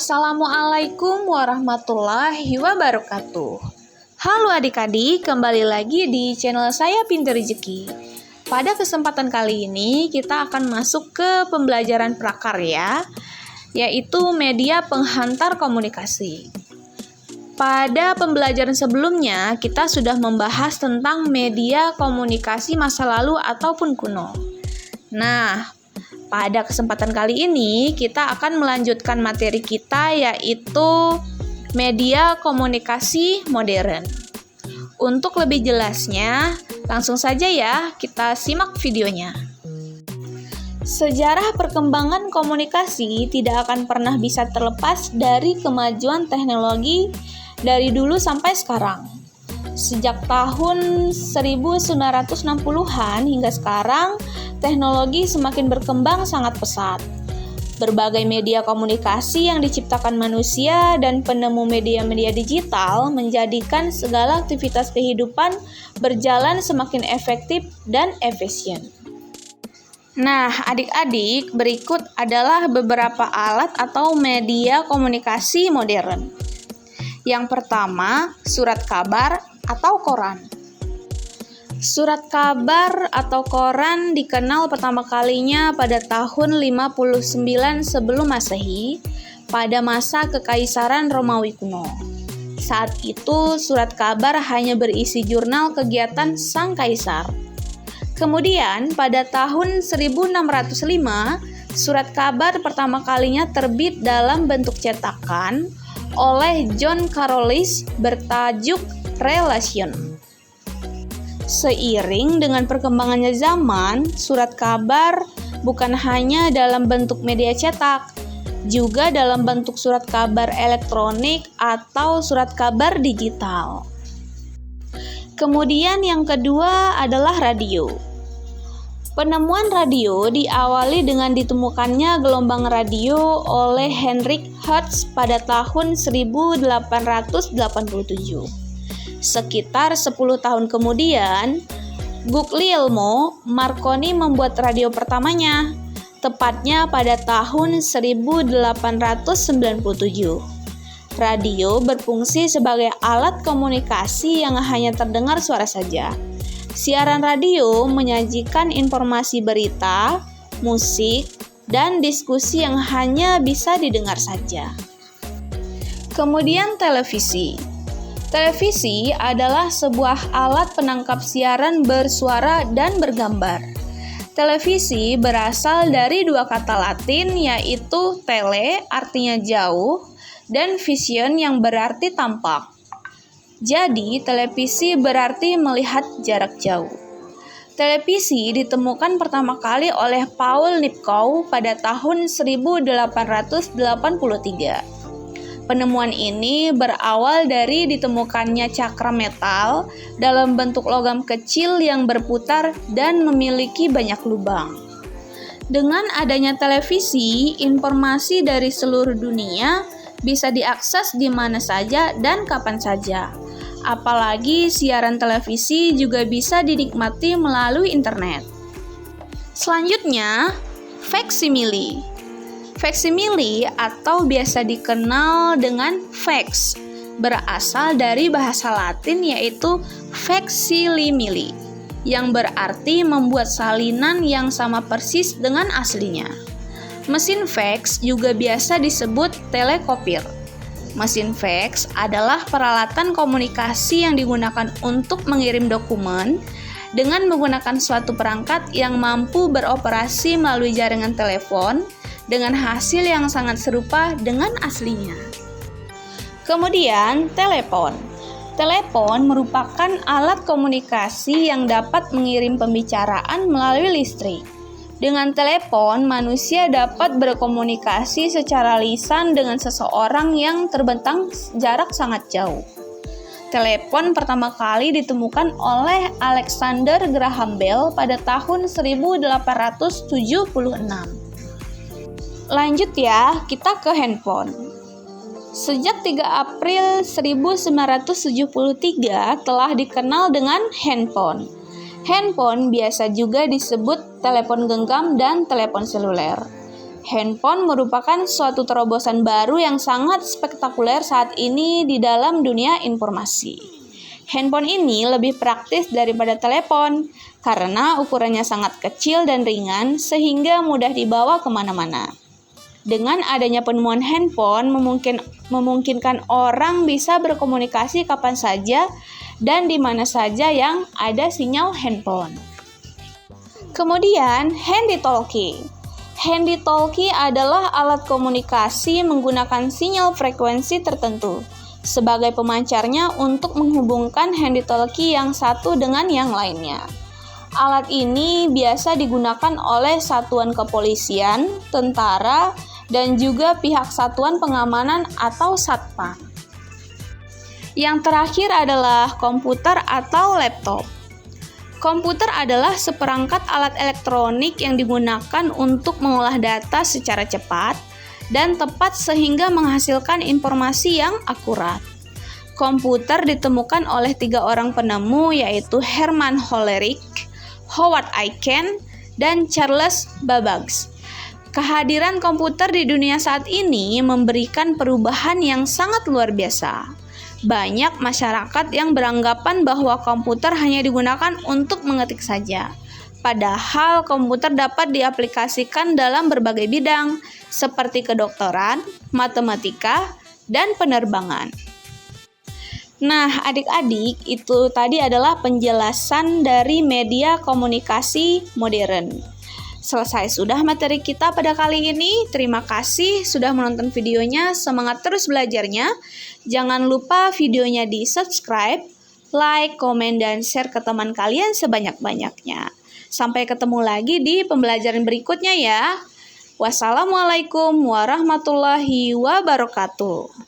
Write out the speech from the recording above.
Assalamualaikum warahmatullahi wabarakatuh. Halo adik-adik, kembali lagi di channel saya Pintu Rezeki. Pada kesempatan kali ini kita akan masuk ke pembelajaran prakarya, yaitu media penghantar komunikasi. Pada pembelajaran sebelumnya kita sudah membahas tentang media komunikasi masa lalu ataupun kuno. Nah, pada kesempatan kali ini kita akan melanjutkan materi kita, yaitu media komunikasi modern. Untuk lebih jelasnya, langsung saja ya kita simak videonya. Sejarah perkembangan komunikasi tidak akan pernah bisa terlepas dari kemajuan teknologi dari dulu sampai sekarang. Sejak tahun 1960-an hingga sekarang, teknologi semakin berkembang sangat pesat. Berbagai media komunikasi yang diciptakan manusia dan penemu media-media digital menjadikan segala aktivitas kehidupan berjalan semakin efektif dan efisien. Nah, adik-adik, berikut adalah beberapa alat atau media komunikasi modern. Yang pertama, surat kabar atau koran. Surat kabar atau koran dikenal pertama kalinya pada tahun 59 sebelum Masehi pada masa Kekaisaran Romawi kuno. Saat itu surat kabar hanya berisi jurnal kegiatan sang kaisar. Kemudian pada tahun 1605 surat kabar pertama kalinya terbit dalam bentuk cetakan oleh John Carolus bertajuk Relation. Seiring dengan perkembangannya zaman, surat kabar bukan hanya dalam bentuk media cetak, juga dalam bentuk surat kabar elektronik atau surat kabar digital. Kemudian yang kedua adalah radio. Penemuan radio diawali dengan ditemukannya gelombang radio oleh Heinrich Hertz pada tahun 1887. Sekitar 10 tahun kemudian, Guglielmo Marconi membuat radio pertamanya, tepatnya pada tahun 1897. Radio berfungsi sebagai alat komunikasi yang hanya terdengar suara saja. Siaran radio menyajikan informasi berita, musik, dan diskusi yang hanya bisa didengar saja. Kemudian televisi. Televisi adalah sebuah alat penangkap siaran bersuara dan bergambar. Televisi berasal dari dua kata Latin, yaitu tele artinya jauh dan vision yang berarti tampak. Jadi, televisi berarti melihat jarak jauh. Televisi ditemukan pertama kali oleh Paul Nipkow pada tahun 1883. Penemuan ini berawal dari ditemukannya cakram metal dalam bentuk logam kecil yang berputar dan memiliki banyak lubang. Dengan adanya televisi, informasi dari seluruh dunia bisa diakses di mana saja dan kapan saja. Apalagi siaran televisi juga bisa dinikmati melalui internet. Selanjutnya, faksimile. Faksimile atau biasa dikenal dengan fax berasal dari bahasa Latin yaitu facsimile yang berarti membuat salinan yang sama persis dengan aslinya. Mesin fax juga biasa disebut telekopier. Mesin fax adalah peralatan komunikasi yang digunakan untuk mengirim dokumen dengan menggunakan suatu perangkat yang mampu beroperasi melalui jaringan telepon dengan hasil yang sangat serupa dengan aslinya. Kemudian, telepon. Telepon merupakan alat komunikasi yang dapat mengirim pembicaraan melalui listrik. Dengan telepon, manusia dapat berkomunikasi secara lisan dengan seseorang yang terbentang jarak sangat jauh. Telepon pertama kali ditemukan oleh Alexander Graham Bell pada tahun 1876. Lanjut ya, kita ke handphone. Sejak 3 April 1973 telah dikenal dengan handphone. Handphone biasa juga disebut telepon genggam dan telepon seluler. Handphone merupakan suatu terobosan baru yang sangat spektakuler saat ini di dalam dunia informasi. Handphone ini lebih praktis daripada telepon karena ukurannya sangat kecil dan ringan sehingga mudah dibawa kemana-mana. Dengan adanya penemuan handphone memungkinkan orang bisa berkomunikasi kapan saja dan di mana saja yang ada sinyal handphone. Kemudian, handy-talkie. Handy-talkie adalah alat komunikasi menggunakan sinyal frekuensi tertentu sebagai pemancarnya untuk menghubungkan handy-talkie yang satu dengan yang lainnya. Alat ini biasa digunakan oleh satuan kepolisian, tentara, dan juga pihak satuan pengamanan atau satpam. Yang terakhir adalah komputer atau laptop. Komputer adalah seperangkat alat elektronik yang digunakan untuk mengolah data secara cepat dan tepat sehingga menghasilkan informasi yang akurat. Komputer ditemukan oleh 3 orang penemu yaitu Herman Hollerith, Howard Aiken, dan Charles Babbage. Kehadiran komputer di dunia saat ini memberikan perubahan yang sangat luar biasa. Banyak masyarakat yang beranggapan bahwa komputer hanya digunakan untuk mengetik saja. Padahal komputer dapat diaplikasikan dalam berbagai bidang, seperti kedokteran, matematika, dan penerbangan. Nah, adik-adik, itu tadi adalah penjelasan dari media komunikasi modern. Selesai sudah materi kita pada kali ini. Terima kasih sudah menonton videonya. Semangat terus belajarnya. Jangan lupa videonya di-subscribe, like, komen, dan share ke teman kalian sebanyak-banyaknya. Sampai ketemu lagi di pembelajaran berikutnya ya. Wassalamualaikum warahmatullahi wabarakatuh.